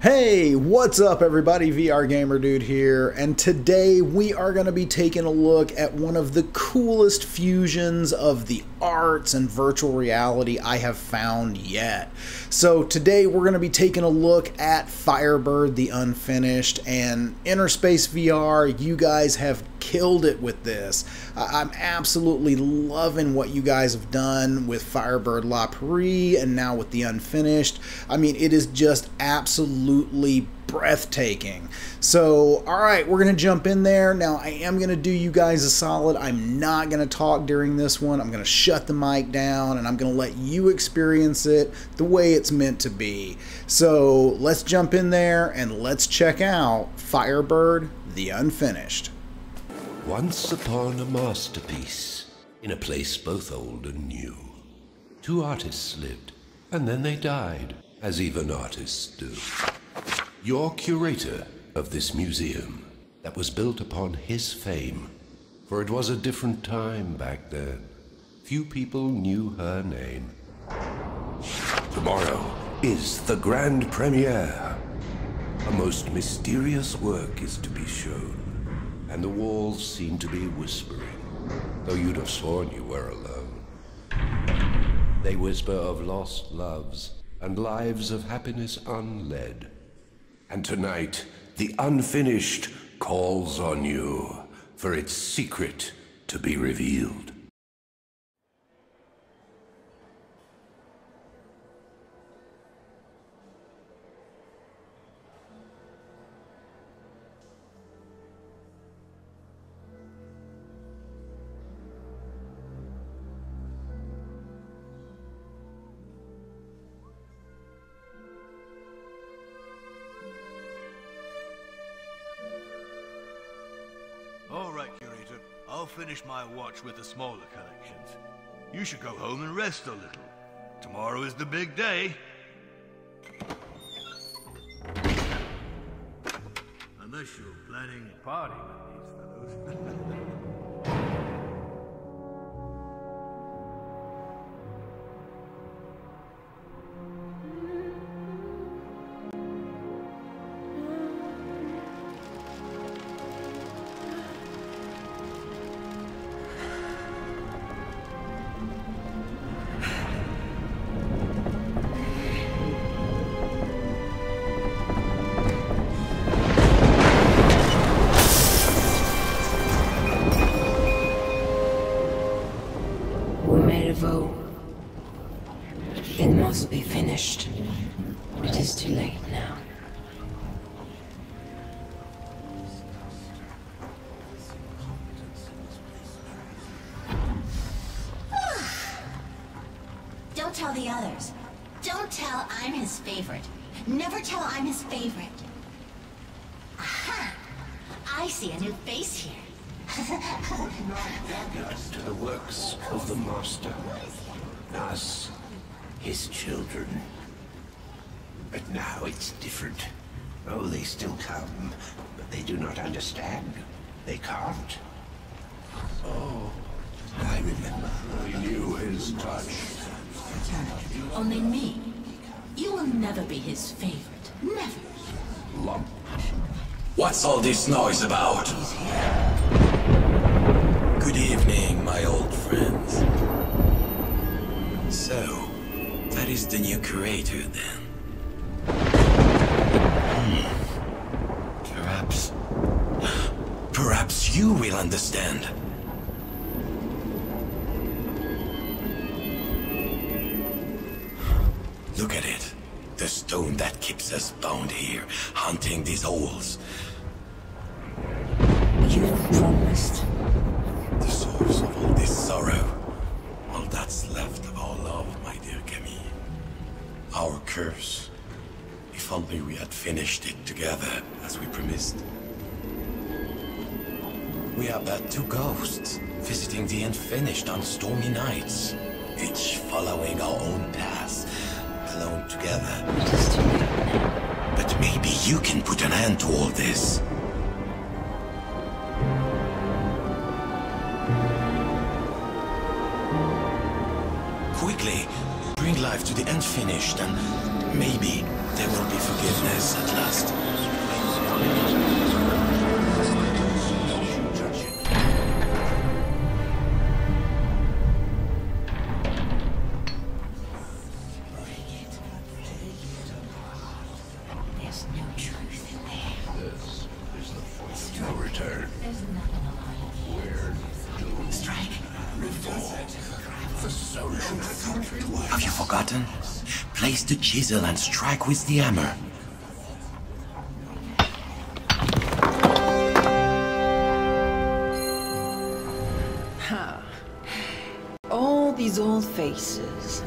Hey, what's up everybody? vrgamerdude here, and today we are going to be taking a look at one of the coolest fusions of the arts and virtual reality I have found yet. So today we're going to be taking a look at Firebird the Unfinished, and Inner Space VR, you guys have killed it with this. I'm absolutely loving what you guys have done with Firebird La Prairie and now with the Unfinished. I mean, it is just absolutely breathtaking. So, alright, we're going to jump in there. Now, I am going to do you guys a solid. I'm not going to talk during this one. I'm going to shut the mic down and I'm going to let you experience it the way it's meant to be. So, let's jump in there and let's check out Firebird the Unfinished. Once upon a masterpiece, in a place both old and new, two artists lived, and then they died, as even artists do. You're curator of this museum that was built upon his fame, for it was a different time back then. Few people knew her name. Tomorrow is the grand premiere. A most mysterious work is to be shown, and the walls seem to be whispering, though you'd have sworn you were alone. They whisper of lost loves and lives of happiness unled. And tonight, the Unfinished calls on you for its secret to be revealed. All right, Curator. I'll finish my watch with the smaller collections. You should go home and rest a little. Tomorrow is the big day. Unless you're planning a party with these fellows. It must be finished. It is too late now. Don't tell the others. Don't tell I'm his favorite. Never tell I'm his favorite. Aha! I see a new face here. Us to the works of the Master. Us, his children. But now it's different. Oh, they still come, but they do not understand. They can't. Oh, I remember. I knew his touch. Only me. You will never be his favorite. Never. Lump. What's all this noise about? Good evening, my old friends. So, that is the new curator then. Perhaps you will understand. Look at it. The stone that keeps us bound here, hunting these holes. You promised. The source of all this sorrow. All that's left of our love, my dear Camille. Our curse. If only we had finished it together, as we promised. We are but two ghosts, visiting the Unfinished on stormy nights. Each following our own paths, alone together. It is too late now. But maybe you can put an end to all this. Quickly, bring life to the Unfinished and maybe There will be forgiveness at last. There's no truth in there. This is the point of no return. There's nothing alive. Where do Strike. the social Have you forgotten? Place the chisel and strike with the hammer. All these old faces.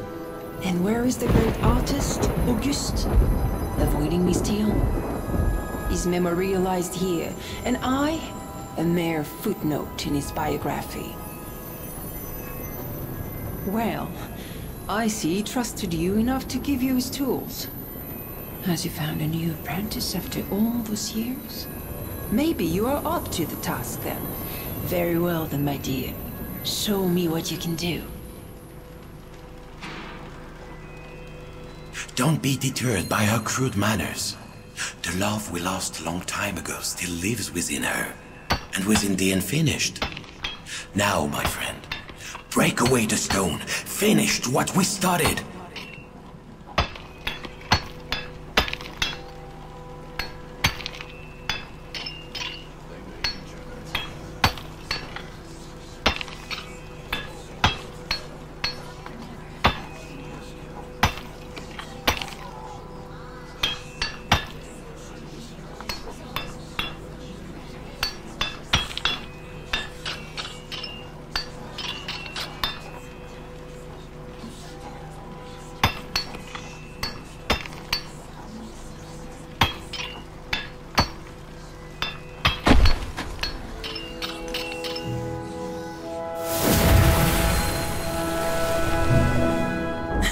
And where is the great artist, Auguste? Avoiding me still? He's memorialized here, and I, a mere footnote in his biography. Well, I see he trusted you enough to give you his tools. Has he found a new apprentice after all those years? Maybe you are up to the task then. Very well then, my dear. Show me what you can do. Don't be deterred by her crude manners. The love we lost a long time ago still lives within her, and within the unfinished. Now, my friend, break away the stone. Finish what we started.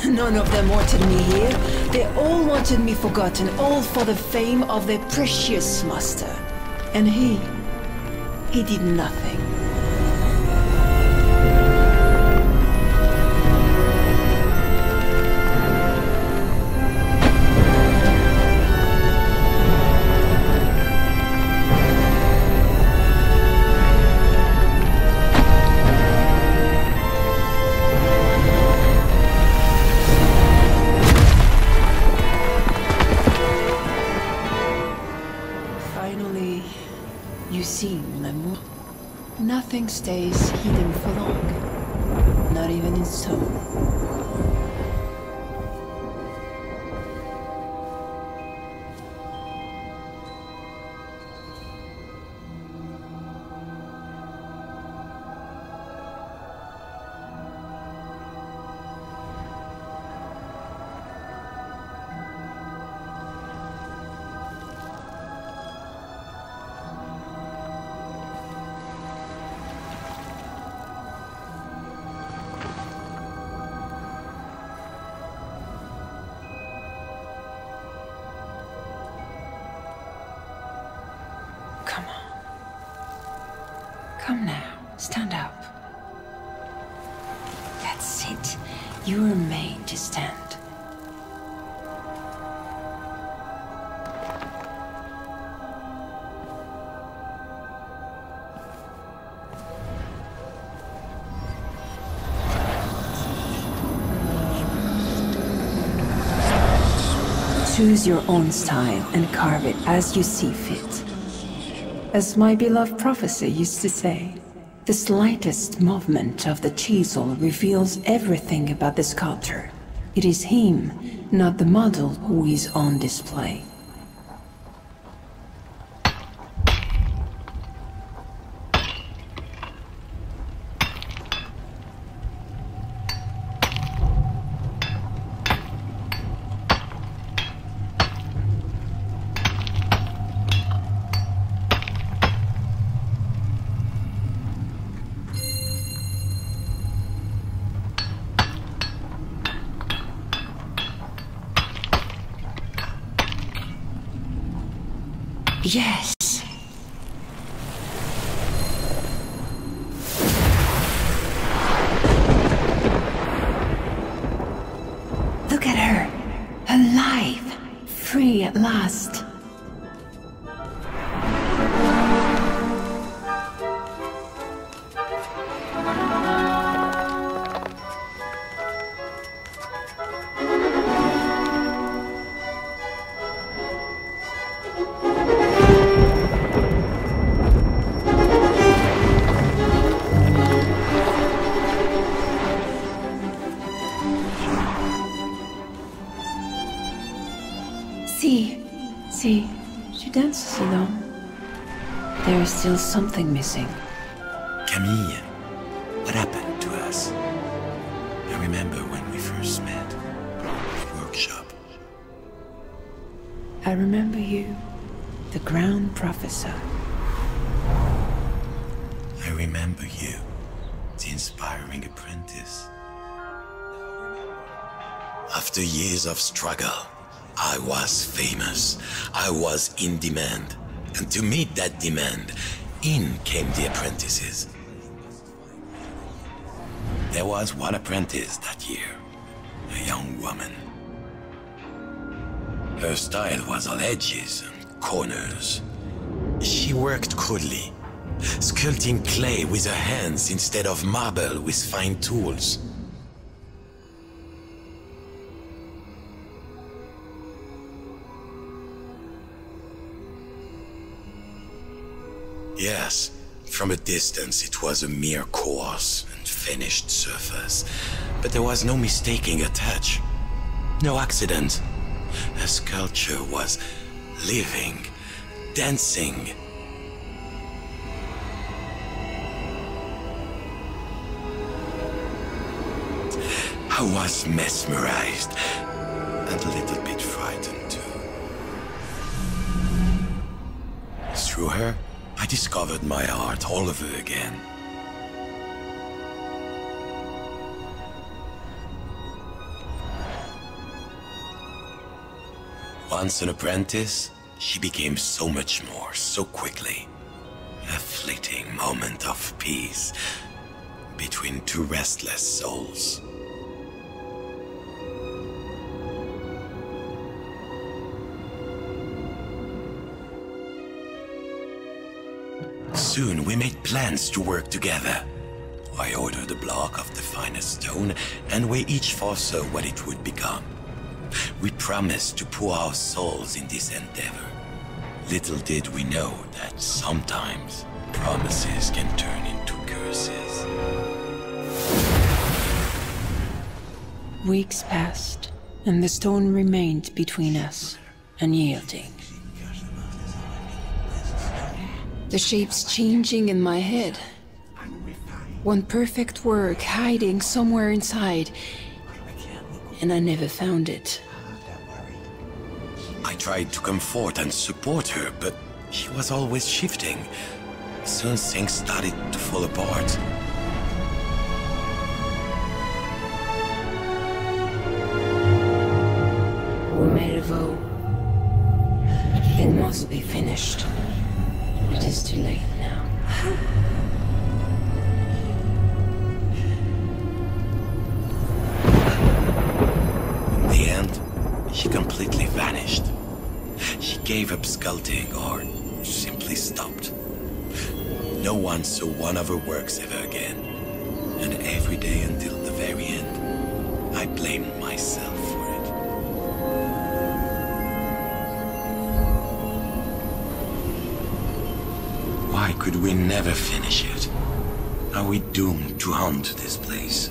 None of them wanted me here. They all wanted me forgotten, all for the fame of their precious master. And he did nothing. Finally, you see, mon amour, nothing stays hidden for long. Not even in stone. Come on. Come now. Stand up. That's it. You are made to stand. Choose your own style and carve it as you see fit. As my beloved professor used to say, the slightest movement of the chisel reveals everything about the sculptor. It is him, not the model, who is on display. Yes. Look at her. Alive. at last. See, she dances alone. There is still something missing. Camille, what happened to us? I remember when we first met. The workshop. I remember you, the ground professor. I remember you, the inspiring apprentice. After years of struggle, I was famous. I was in demand. And to meet that demand, in came the apprentices. There was one apprentice that year, a young woman. Her style was all edges and corners. She worked crudely, sculpting clay with her hands instead of marble with fine tools. Yes, from a distance it was a mere coarse and finished surface, but there was no mistaking her touch. No accident. Her sculpture was living, dancing. I was mesmerized and a little bit frightened too. Through her, I discovered my art all over again. Once an apprentice, she became so much more, so quickly. A fleeting moment of peace between two restless souls. Soon we made plans to work together. I ordered a block of the finest stone, and we each foresaw what it would become. We promised to pour our souls in this endeavor. Little did we know that sometimes promises can turn into curses. Weeks passed, and the stone remained between us, unyielding. The shapes changing in my head. One perfect work hiding somewhere inside, and I never found it. I tried to comfort and support her, but she was always shifting. Soon things started to fall apart. We made a vow. It must be finished. It is too late now. In the end, she completely vanished. She gave up sculpting or simply stopped. No one saw one of her works ever again. And every day until the very end, I blamed myself for it. Why could we never finish it? Are we doomed to haunt this place?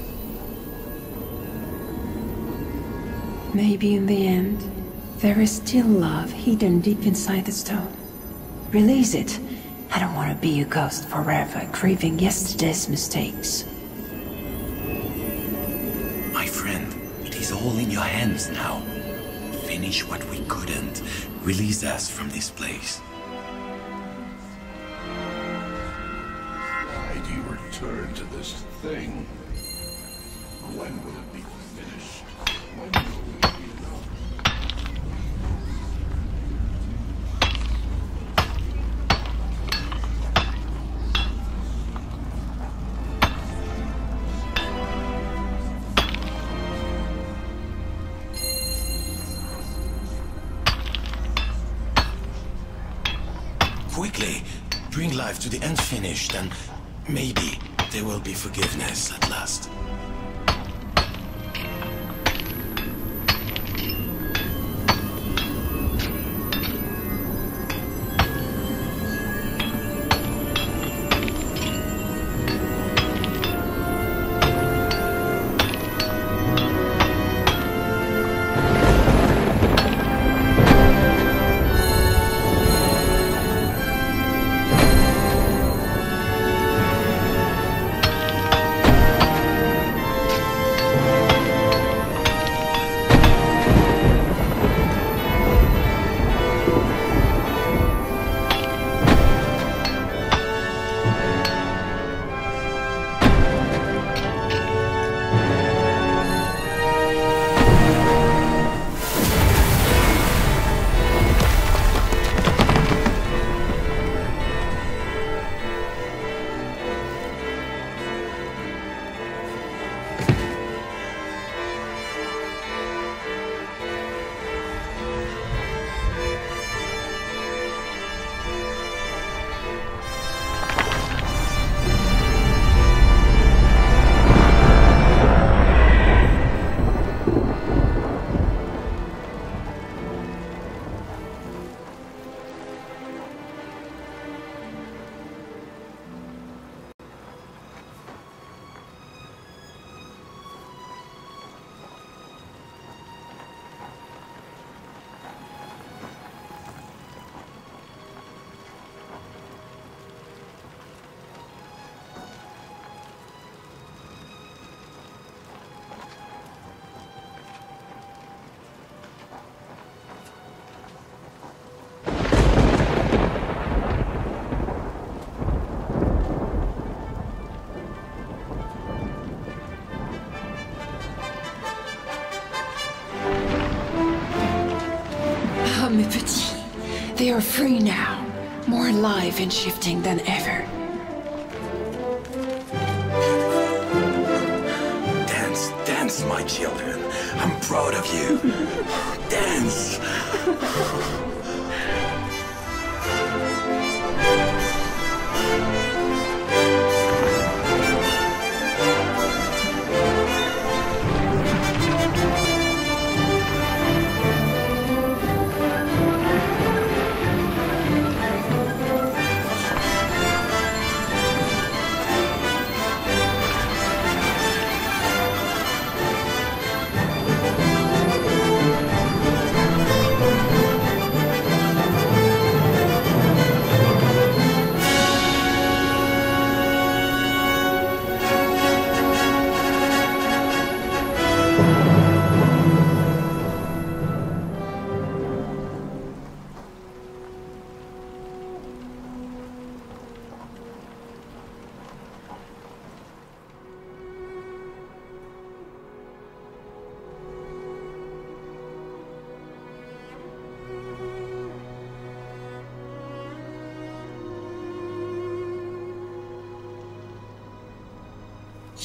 Maybe in the end, there is still love hidden deep inside the stone. Release it. I don't want to be a ghost forever, grieving yesterday's mistakes. My friend, it is all in your hands now. Finish what we couldn't. Release us from this place. Why do you return to this thing? When will it be finished? When will it be enough? life to the unfinished, and maybe there will be forgiveness at last. Mes petits, they are free now, more alive and shifting than ever. Dance, dance, my children. I'm proud of you. Dance.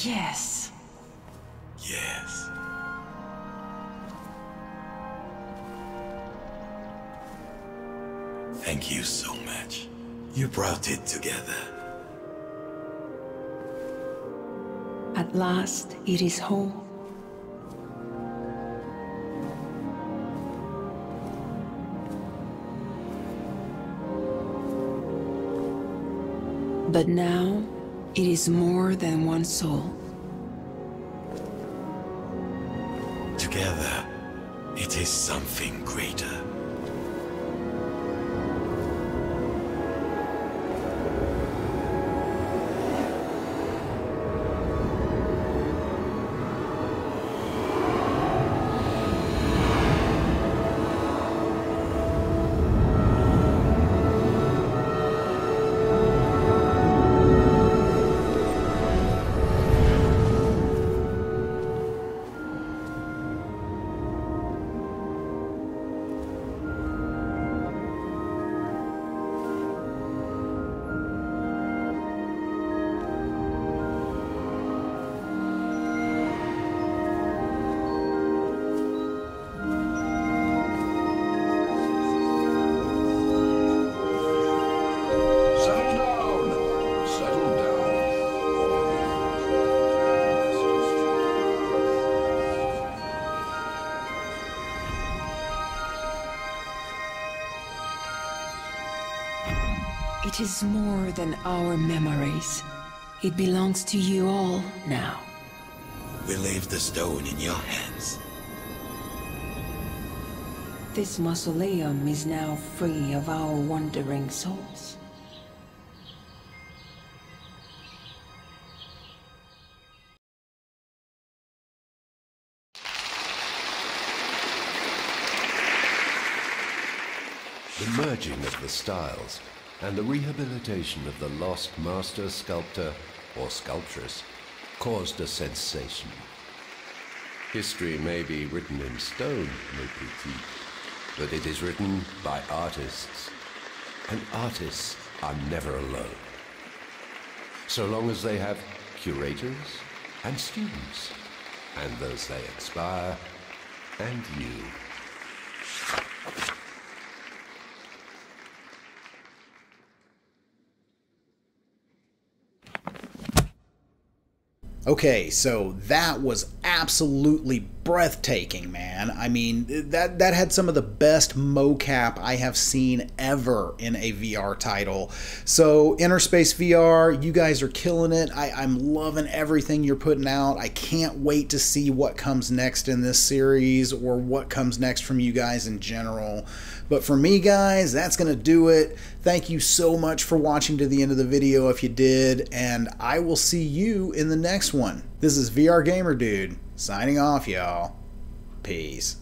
Yes. Yes. Thank you so much. You brought it together. At last, it is whole. But now, it is more than one soul. Together, it is something greater. It is more than our memories. It belongs to you all now. We leave the stone in your hands. This mausoleum is now free of our wandering souls. The merging of the styles and the rehabilitation of the lost master sculptor or sculptress caused a sensation. History may be written in stone, mes petits, but it is written by artists, and artists are never alone. So long as they have curators and students, and those they inspire, and you. Okay, so that was absolutely breathtaking, man. I mean, that had some of the best mocap I have seen ever in a VR title. So, Inner Space VR, you guys are killing it. I'm loving everything you're putting out. I can't wait to see what comes next in this series or what comes next from you guys in general. But for me, guys, that's going to do it. Thank you so much for watching to the end of the video if you did, and I will see you in the next one. This is VR Gamer Dude, signing off, y'all. Peace.